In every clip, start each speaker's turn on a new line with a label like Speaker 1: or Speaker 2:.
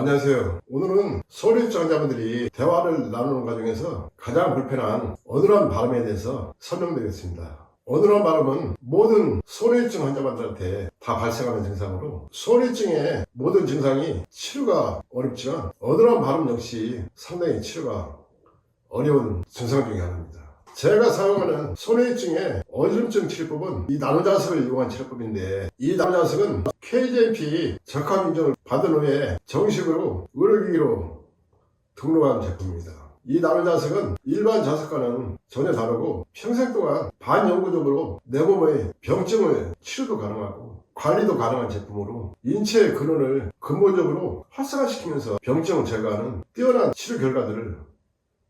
Speaker 1: 안녕하세요. 오늘은 소리입증 환자분들이 대화를 나누는 과정에서 가장 불편한 어눌한 발음에 대해서 설명드리겠습니다. 어눌한 발음은 모든 소리입증 환자분들한테 다 발생하는 증상으로, 소리입증의 모든 증상이 치료가 어렵지만 어눌한 발음 역시 상당히 치료가 어려운 증상 중에 하나입니다. 제가 사용하는 소리입증의 어지럼증 치료법은 이 나노자석을 이용한 치료법인데, 이 나노자석은 KGMP 적합 인정을 받은 후에 정식으로 의료기기로 등록한 제품입니다. 이 나노자석은 일반 자석과는 전혀 다르고 평생 동안 반영구적으로 내 몸의 병증을 치료도 가능하고 관리도 가능한 제품으로 인체의 근원을 근본적으로 활성화시키면서 병증을 제거하는 뛰어난 치료 결과들을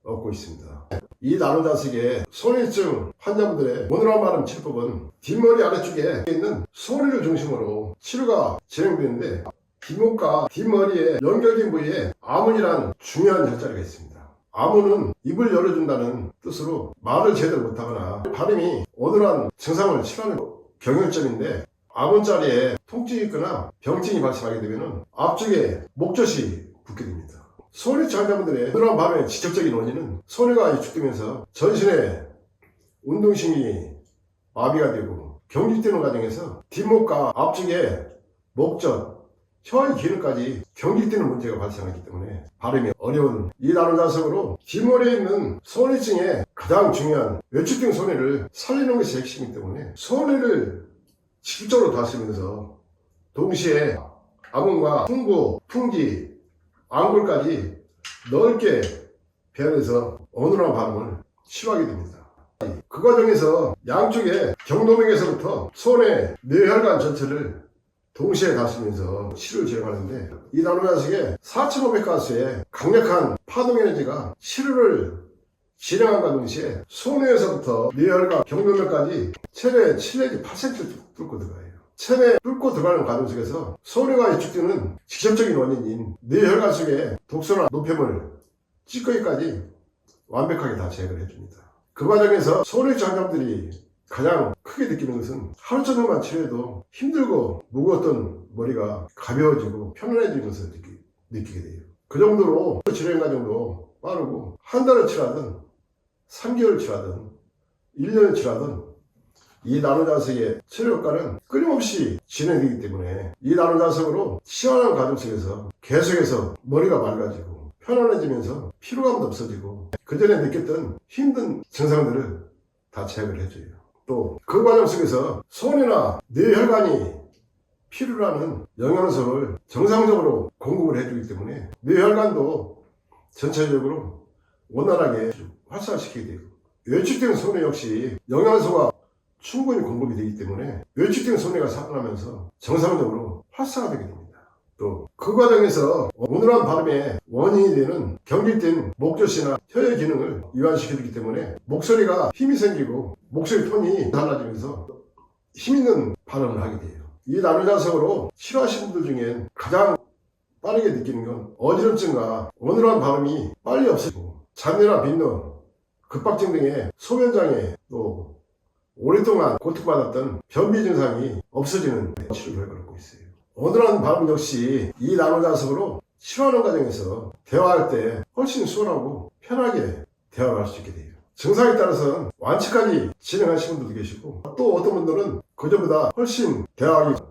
Speaker 1: 얻고 있습니다. 이 나노자석의 소리입증 환자분들의 어눌한 발음 치료법은 뒷머리 아래쪽에 있는 소리를 중심으로 치료가 진행되는데, 뒷목과 뒷머리의 연결된 부위에 아문이란 중요한 혈자리가 있습니다. 아문은 입을 열어준다는 뜻으로 말을 제대로 못하거나 발음이 어눌한 증상을 치료하는 경혈점인데, 아문 자리에 통증이 있거나 병증이 발생하게 되면 앞쪽에 목젖이 붓게 됩니다. 소리입증 환자분들의 어눌한 발음의 직접적인 원인은 소리가 위축되면서 전신의 운동신경이 마비가 되고 경직되는 과정에서 뒷목과 앞쪽에 목젖, 혀의 기능까지 경직되는 문제가 발생하기 때문에 발음이 어려운 이 나노자석으로 뒷머리에 있는 소리증의 가장 중요한 외축된 소리를 살리는 것이 핵심이기 때문에 소리를 직접적으로 다스리면서 동시에 아문과 풍부, 풍지, 안골까지 넓게 배열해서 어눌한 발음을 치료하게 됩니다. 그 과정에서 양쪽의 경동맥에서부터 손의 뇌혈관 전체를 동시에 다스리면서 치료를 진행하는데, 이 나노자석의 4500가스의 강력한 파동 에너지가 치료를 진행함과 동시에 손에서부터 뇌혈관 경동맥까지 체내 7 내지 8cm를 뚫고 들어가요. 체내에 뚫고 들어가는 과정 속에서 소리가 위축되는 직접적인 원인인 뇌혈관 속의 독소나 노폐물, 찌꺼기까지 완벽하게 다 제거를 해줍니다. 그 과정에서 소리입증 환자분들이 가장 크게 느끼는 것은 하루 저녁만 치료해도 힘들고 무거웠던 머리가 가벼워지고 편안해지는 것을 느끼게 돼요. 그 정도로 치료행 과정도 빠르고, 한 달을 치료하든 3개월 치료하든 1년을 치료하든 이 나노자석의 치료 효과는 끊임없이 진행되기 때문에 이 나노자석으로 시원한 과정 속에서 계속해서 머리가 맑아지고 편안해지면서 피로감도 없어지고 그전에 느꼈던 힘든 증상들을 다 제거를 해줘요. 또 그 과정 속에서 손이나 뇌혈관이 필요로 하는 영양소를 정상적으로 공급을 해주기 때문에 뇌혈관도 전체적으로 원활하게 활성화시키게 되고, 외축된 손해 역시 영양소가 충분히 공급이 되기 때문에 외축된 손해가 살아나면서 정상적으로 활성화되게 됩니다. 또 그 과정에서 어눌한 발음의 원인이 되는 경직된 목젖이나 혀의 기능을 이완시켜주기 때문에 목소리가 힘이 생기고 목소리 톤이 달라지면서 힘있는 발음을 하게 돼요. 이 나노자석으로 치료하신 분들 중엔 가장 빠르게 느끼는 건 어지럼증과 어눌한 발음이 빨리 없어지고, 잔뇨나 빈노, 급박증 등의 소변장애, 또 오랫동안 고통받았던 변비 증상이 없어지는 치료 결과를 얻고 있어요. 어눌한 발음 역시 이 나노자석으로 치료하는 과정에서 대화할 때 훨씬 수월하고 편하게 대화를 할 수 있게 돼요. 증상에 따라서는 완치까지 진행하시는 분들도 계시고, 또 어떤 분들은 그전보다 훨씬 대화하기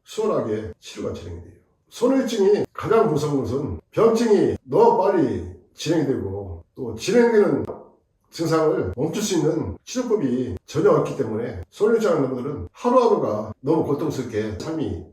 Speaker 1: 수월하게 치료가 진행이 돼요. 소리입증이 가장 무서운 것은 병증이 너무 빨리 진행되고, 또 진행되는 증상을 멈출 수 있는 치료법이 전혀 없기 때문에 소리입증 하는 분들은 하루하루가 너무 고통스럽게 삶이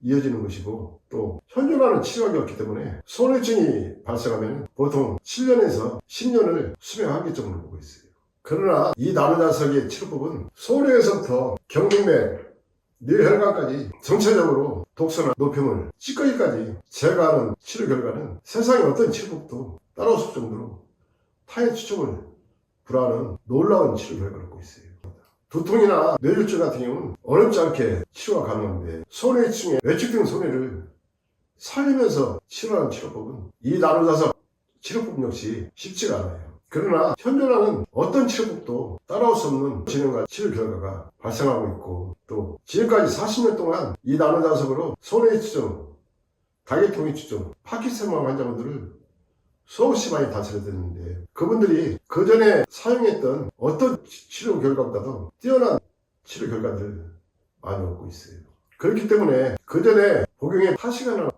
Speaker 1: 이어지는 것이고, 또 현존하는 치료약이 없기 때문에 소리입증이 발생하면 보통 7년에서 10년을 수명 한계점으로 보고 있어요. 그러나 이 나노자석의 치료법은 소리에서부터 경동맥, 뇌혈관까지 전체적으로 독소나 노폐물, 찌꺼기까지 제거하는 치료 결과는 세상의 어떤 치료법도 따라올 수 없을 정도로 타의 추종을 불하는 놀라운 치료 결과를 얻고 있어요. 두통이나 뇌졸중 같은 경우는 어렵지 않게 치료가 가능한데, 소리입증의 외축된 소리를 살리면서 치료하는 치료법은 이 나노자석 치료법 역시 쉽지가 않아요. 그러나 현존하는 어떤 치료법도 따라올 수 없는 진행과 치료 결과가 발생하고 있고, 또 지금까지 40년 동안 이 나노자석으로 소리입증 다계통이치종, 파킨슨병 환자분들을 수없이 많이 다스려드렸는데 그분들이 그 전에 사용했던 어떤 치료 결과보다도 뛰어난 치료 결과들을 많이 얻고 있어요. 그렇기 때문에 그 전에 복용의 타시거나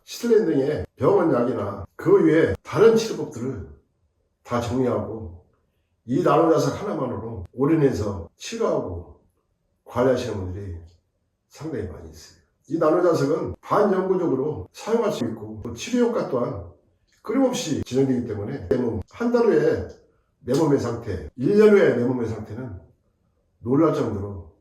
Speaker 1: 시틀렌 등의 병원 약이나 그 외에 다른 치료법들을 다 정리하고 이 나노자석 하나만으로 올인해서 치료하고 관리하시는 분들이 상당히 많이 있어요. 이 나노자석은 반영구적으로 사용할 수 있고 치료 효과 또한 끊임없이 진행되기 때문에 한 달 후에 내 몸의 상태, 1년 후에 내 몸의 상태는 놀랄 정도로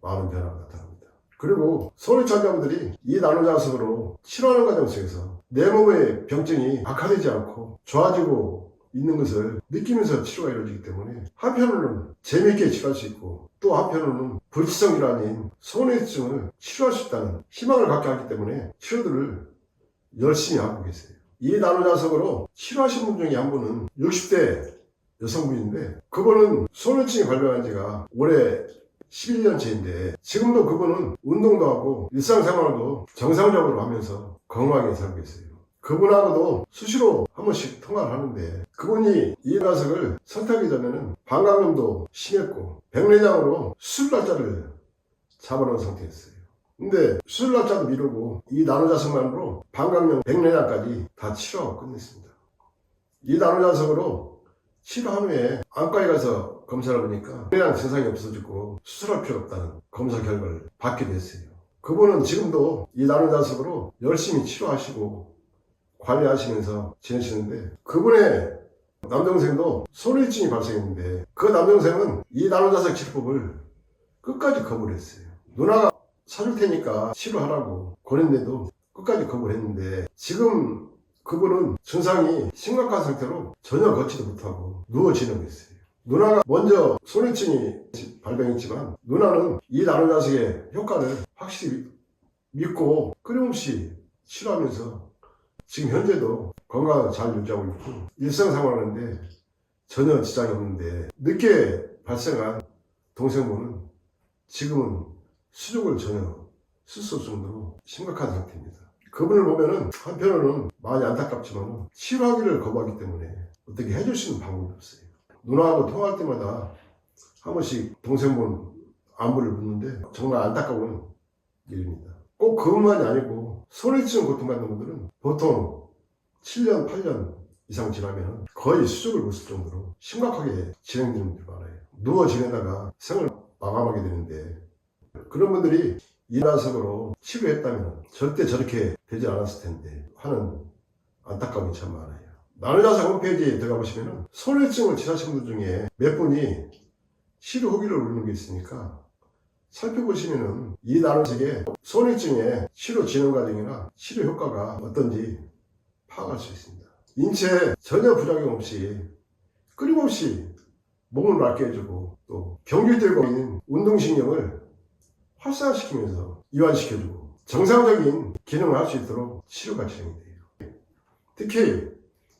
Speaker 1: 많은 변화가 나타납니다. 그리고 소아과 환자분들이 이 나노자석으로 치료하는 과정 속에서 내 몸의 병증이 악화되지 않고 좋아지고 있는 것을 느끼면서 치료가 이루어지기 때문에 한편으로는 재미있게 치료할 수 있고 또 한편으로는 불치성 질환인 소아증을 치료할 수 있다는 희망을 갖게 하기 때문에 치료들을 열심히 하고 계세요. 이 나노자석으로 치료하신 분 중에 한 분은 60대 여성분인데 그분은 소아증이 발병한 지가 올해 11년째인데 지금도 그분은 운동도 하고 일상생활도 정상적으로 하면서 건강하게 살고 계세요. 그분하고도 수시로 한 번씩 통화를 하는데 그분이 이 나노자석을 선택하기 전에는 방광염도 심했고 백내장으로 수술 날짜를 잡아놓은 상태였어요. 근데 수술 날짜도 미루고 이 나노자석만으로 방광염, 백내장까지 다 치료하고 끝냈습니다. 이 나노자석으로 치료한 후에 안과에 가서 검사를 해보니까 백내장 증상이 없어지고 수술할 필요 없다는 검사 결과를 받게 됐어요. 그분은 지금도 이 나노자석으로 열심히 치료하시고 관리하시면서 지내시는데 그분의 남동생도 소아증이 발생했는데 그 남동생은 이 나노자석 치료법을 끝까지 거부를 했어요. 누나가 사줄 테니까 치료하라고 권했는데도 끝까지 거부를 했는데 지금 그분은 증상이 심각한 상태로 전혀 걷지도 못하고 누워 지내고 있어요. 누나가 먼저 소아증이 발병했지만 누나는 이 나노자석의 효과를 확실히 믿고 끊임없이 치료하면서 지금 현재도 건강을 잘 유지하고 있고 일상생활하는데 전혀 지장이 없는데 늦게 발생한 동생분은 지금은 수족을 전혀 쓸 수 없을 정도로 심각한 상태입니다. 그분을 보면은 한편으로는 많이 안타깝지만 치료하기를 거부하기 때문에 어떻게 해줄 수 있는 방법이 없어요. 누나하고 통화할 때마다 한 번씩 동생분 안부를 묻는데 정말 안타까운 일입니다. 꼭 그것만이 아니고 소아증 고통받는 분들은 보통 7년, 8년 이상 지나면 거의 수족을 못 쓸 정도로 심각하게 진행되는 분들이 많아요. 누워 지내다가 생을 마감하게 되는데 그런 분들이 이 나노자석으로 치료했다면 절대 저렇게 되지 않았을 텐데 하는 안타까움이 참 많아요. 나노자석 홈페이지에 들어가 보시면 소아증을 치료하신 분들 중에 몇 분이 치료 후기를 올리는 게 있으니까 살펴보시면은 이 나노자석의 소아증의 치료 진행 과정이나 치료 효과가 어떤지 파악할 수 있습니다. 인체에 전혀 부작용 없이 끊임없이 몸을 맑게 해주고 또 경직되고 있는 운동신경을 활성화시키면서 이완시켜주고 정상적인 기능을 할 수 있도록 치료가 진행돼요. 특히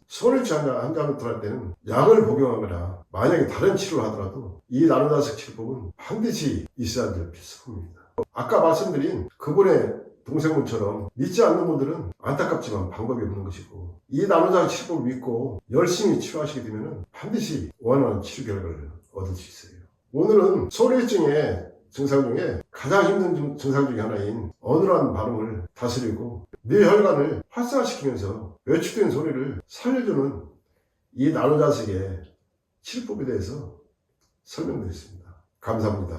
Speaker 1: 소아증 환자분들한테는 약을 복용하거나 만약에 다른 치료를 하더라도 이 나노자석 치료법은 반드시 있어야 될 필수품입니다. 아까 말씀드린 그분의 동생분처럼 믿지 않는 분들은 안타깝지만 방법이 없는 것이고 이 나노자석 치료법을 믿고 열심히 치료하시게 되면 반드시 원하는 치료 결과를 얻을 수 있어요. 오늘은 소아증의 증상 중에 가장 힘든 증상 중에 하나인 어눌한 발음을 다스리고 뇌혈관을 활성화시키면서 외축된 소리를 살려주는 이 나노자석의 치료법에 대해서 설명드렸습니다. 감사합니다.